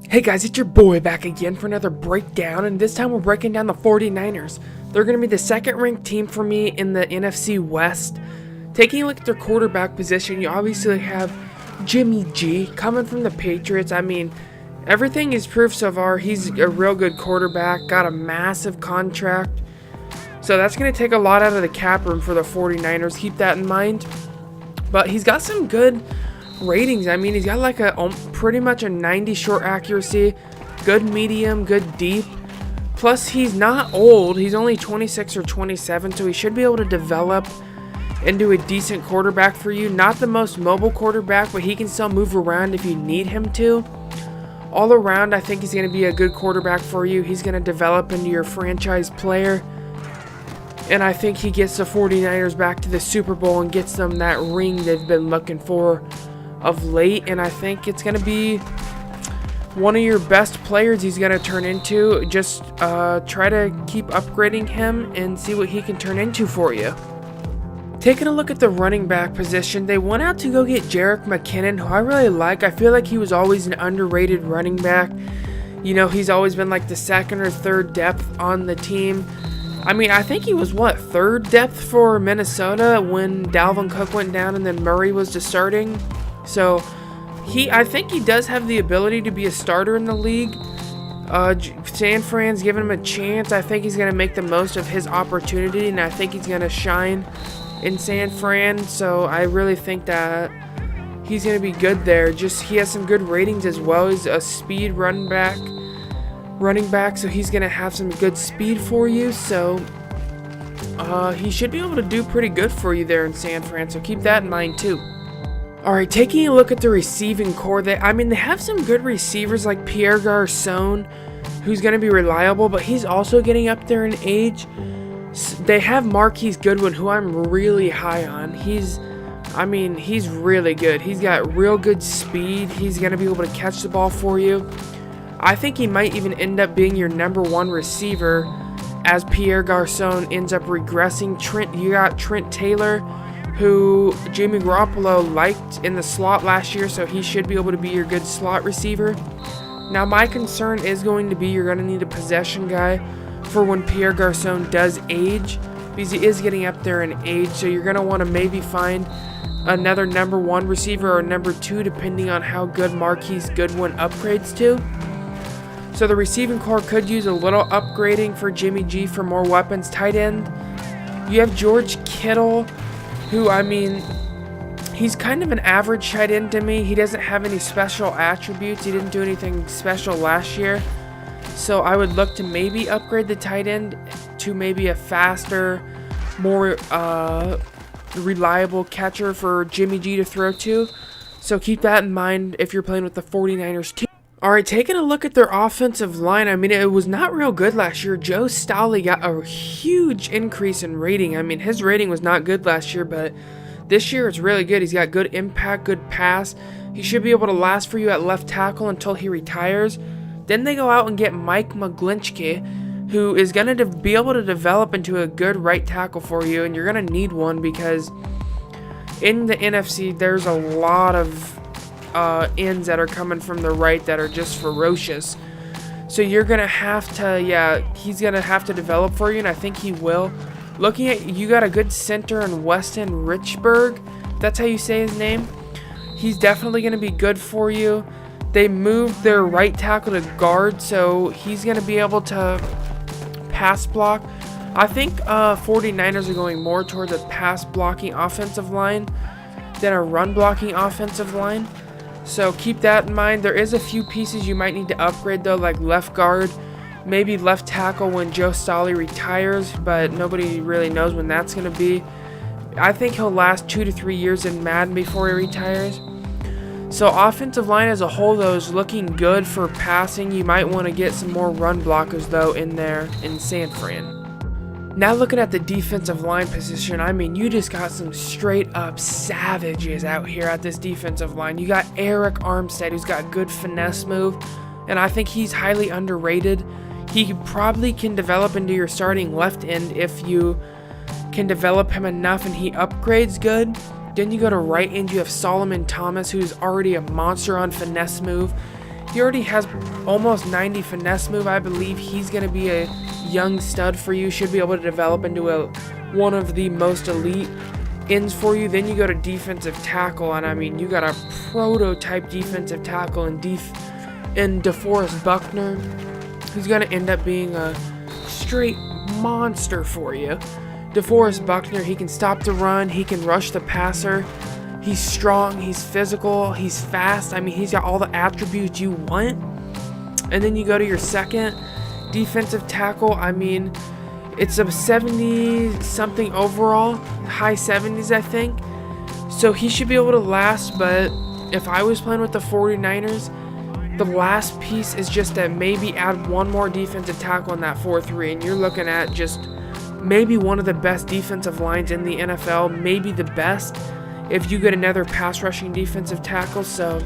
Hey guys, it's your boy back again for another breakdown, and this time we're breaking down the 49ers. They're going to be the second ranked team for me in the NFC West. Taking a look at their quarterback position, you obviously have Jimmy G coming from the Patriots. I mean, everything is proof so far. He's a real good quarterback, got a massive contract. So that's going to take a lot out of the cap room for the 49ers. Keep that in mind. But he's got some good ratings. I mean, he's got like pretty much a 90 short accuracy, good medium, good deep. Plus, he's not old. He's only 26 or 27, so he should be able to develop into a decent quarterback for you. Not the most mobile quarterback, but he can still move around if you need him to. All around, I think he's going to be a good quarterback for you. He's going to develop into your franchise player. And I think he gets the 49ers back to the Super Bowl and gets them that ring they've been looking for of late. And I think it's going to be one of your best players he's going to turn into. Just try to keep upgrading him and see what he can turn into for you. Taking a look at the running back position, they went out to go get Jerick McKinnon, who I really like. I feel like he was always an underrated running back. You know, he's always been like the second or third depth on the team. I mean, I think he was, third depth for Minnesota when Dalvin Cook went down and then Murray was the starting. So, I think he does have the ability to be a starter in the league. San Fran's giving him a chance. I think he's going to make the most of his opportunity, and I think he's going to shine in San Fran. So, I really think that he's going to be good there. He has some good ratings as well. He's a speed running back, so he's going to have some good speed for you. So, he should be able to do pretty good for you there in San Fran. So, keep that in mind too. Alright, taking a look at the receiving core, they have some good receivers like Pierre Garçon, who's going to be reliable, but he's also getting up there in age. They have Marquise Goodwin, who I'm really high on. He's really good. He's got real good speed. He's going to be able to catch the ball for you. I think he might even end up being your number one receiver as Pierre Garçon ends up regressing. You got Trent Taylor, who Jimmy Garoppolo liked in the slot last year, so he should be able to be your good slot receiver. Now, my concern is going to be you're going to need a possession guy for when Pierre Garçon does age, because he is getting up there in age, so you're going to want to maybe find another number one receiver or number two, depending on how good Marquise Goodwin upgrades to. So the receiving core could use a little upgrading for Jimmy G for more weapons. Tight end, you have George Kittle, who, he's kind of an average tight end to me. He doesn't have any special attributes. He didn't do anything special last year. So I would look to maybe upgrade the tight end to maybe a faster, more reliable catcher for Jimmy G to throw to. So keep that in mind if you're playing with the 49ers too. Alright, taking a look at their offensive line, it was not real good last year. Joe Staley got a huge increase in rating. His rating was not good last year, but this year it's really good. He's got good impact, good pass. He should be able to last for you at left tackle until he retires. Then they go out and get Mike McGlinchey, who is going to be able to develop into a good right tackle for you, and you're going to need one because in the NFC there's a lot of ends that are coming from the right that are just ferocious. So you're gonna have to, he's gonna have to develop for you, and I think he will. Looking at, you got a good center in Weston Richburg. That's how you say his name. He's definitely gonna be good for you. They moved their right tackle to guard, so he's gonna be able to pass block. I think 49ers are going more towards a pass blocking offensive line than a run blocking offensive line. So keep that in mind. There is a few pieces you might need to upgrade though, like left guard, maybe left tackle when Joe Staley retires, but nobody really knows when that's going to be. I think he'll last 2 to 3 years in Madden before he retires. So offensive line as a whole though is looking good for passing. You might want to get some more run blockers though in there in San Fran. Now looking at the defensive line position, you just got some straight up savages out here at this defensive line. You got Eric Armstead, who's got good finesse move, and I think he's highly underrated. He probably can develop into your starting left end if you can develop him enough and he upgrades good. Then you go to right end, you have Solomon Thomas, who's already a monster on finesse move. He already has almost 90 finesse move. I believe he's going to be a young stud for you. Should be able to develop into one of the most elite ends for you. Then you go to defensive tackle, and I mean, you got a prototype defensive tackle in DeForest Buckner, who's going to end up being a straight monster for you. DeForest Buckner, he can stop the run, he can rush the passer, he's strong, he's physical, he's fast. I mean, he's got all the attributes you want. And then you go to your second defensive tackle. I mean, it's a 70 something overall, high 70s I think, so he should be able to last. But if I was playing with the 49ers, the last piece is just that maybe add one more defensive tackle in that 4-3, and you're looking at just maybe one of the best defensive lines in the NFL, maybe the best, if you get another pass rushing defensive tackle. So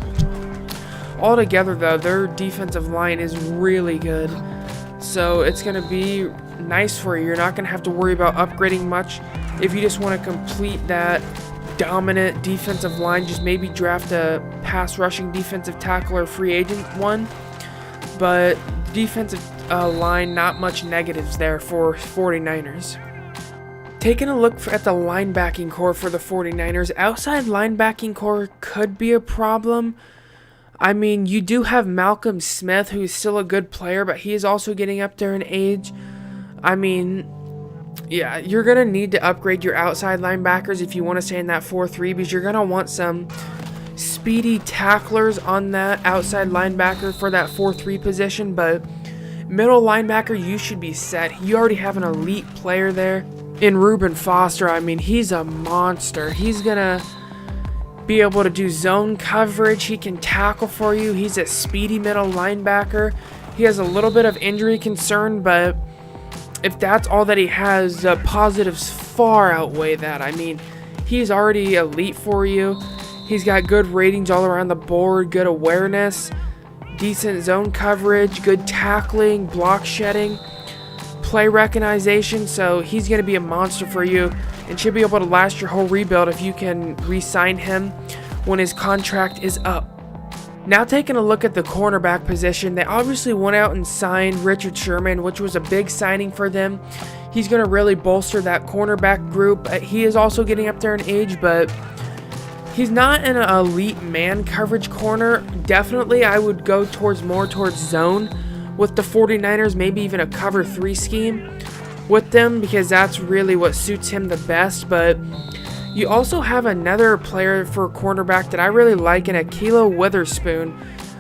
altogether though, their defensive line is really good, so it's going to be nice for you. You're not going to have to worry about upgrading much. If you just want to complete that dominant defensive line, just maybe draft a pass rushing defensive tackle or free agent one. But defensive line, not much negatives there for 49ers. Taking a look at the linebacking core for the 49ers, outside linebacking core could be a problem. I mean, you do have Malcolm Smith, who's still a good player, but he is also getting up there in age. I mean, yeah, you're going to need to upgrade your outside linebackers if you want to stay in that 4-3, because you're going to want some speedy tacklers on that outside linebacker for that 4-3 position. But middle linebacker, you should be set. You already have an elite player there in Reuben Foster. I mean, he's a monster. He's going to be able to do zone coverage. He can tackle for you. He's a speedy middle linebacker. He has a little bit of injury concern, but if that's all that he has, the positives far outweigh that. I mean, he's already elite for you. He's got good ratings all around the board, good awareness, decent zone coverage, good tackling, block shedding, play recognition. So he's going to be a monster for you and should be able to last your whole rebuild if you can re-sign him when his contract is up. Now taking a look at the cornerback position, they obviously went out and signed Richard Sherman, which was a big signing for them. He's going to really bolster that cornerback group. He is also getting up there in age, but he's not an elite man coverage corner. Definitely I would go more towards zone with the 49ers, maybe even a cover 3 scheme with them, because that's really what suits him the best. But you also have another player for cornerback that I really like in Ahkello Witherspoon.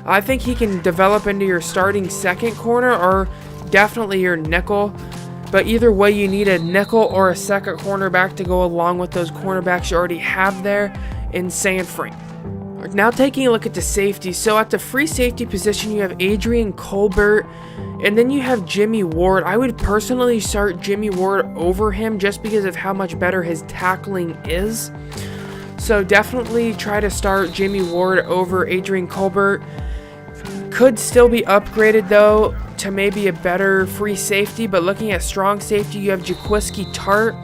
I think he can develop into your starting second corner or definitely your nickel. But either way, you need a nickel or a second cornerback to go along with those cornerbacks you already have there in San Fran. Now taking a look at the safety. So at the free safety position, you have Adrian Colbert, and then you have Jimmy Ward. I would personally start Jimmy Ward over him just because of how much better his tackling is. So definitely try to start Jimmy Ward over Adrian Colbert. Could still be upgraded though to maybe a better free safety, but looking at strong safety, you have Jaquiski Tart,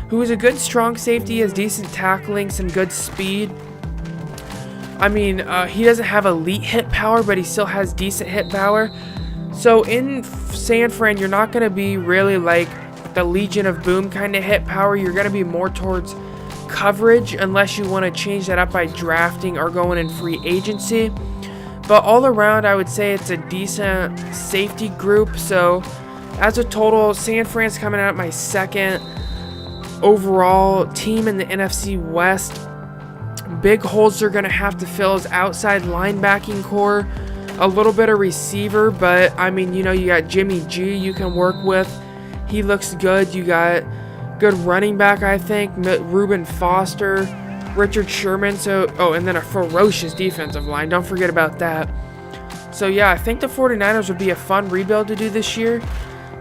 who is a good strong safety, has decent tackling, some good speed. I mean, he doesn't have elite hit power, but he still has decent hit power. So in San Fran, you're not going to be really like the Legion of Boom kind of hit power. You're going to be more towards coverage, unless you want to change that up by drafting or going in free agency. But all around, I would say it's a decent safety group. So as a total, San Fran's coming out my second overall team in the NFC West. Big holes they're going to have to fill is outside linebacking core, a little bit of receiver, but I mean, you know, you got Jimmy G you can work with. He looks good. You got good running back, I think, Reuben Foster, Richard Sherman, and then a ferocious defensive line. Don't forget about that. So yeah, I think the 49ers would be a fun rebuild to do this year.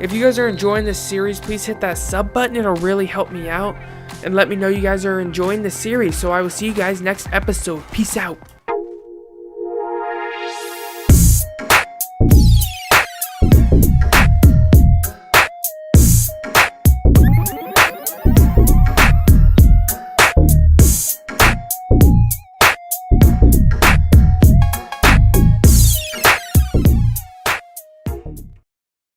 If you guys are enjoying this series, please hit that sub button. It'll really help me out. And let me know you guys are enjoying the series. So I will see you guys next episode. Peace out.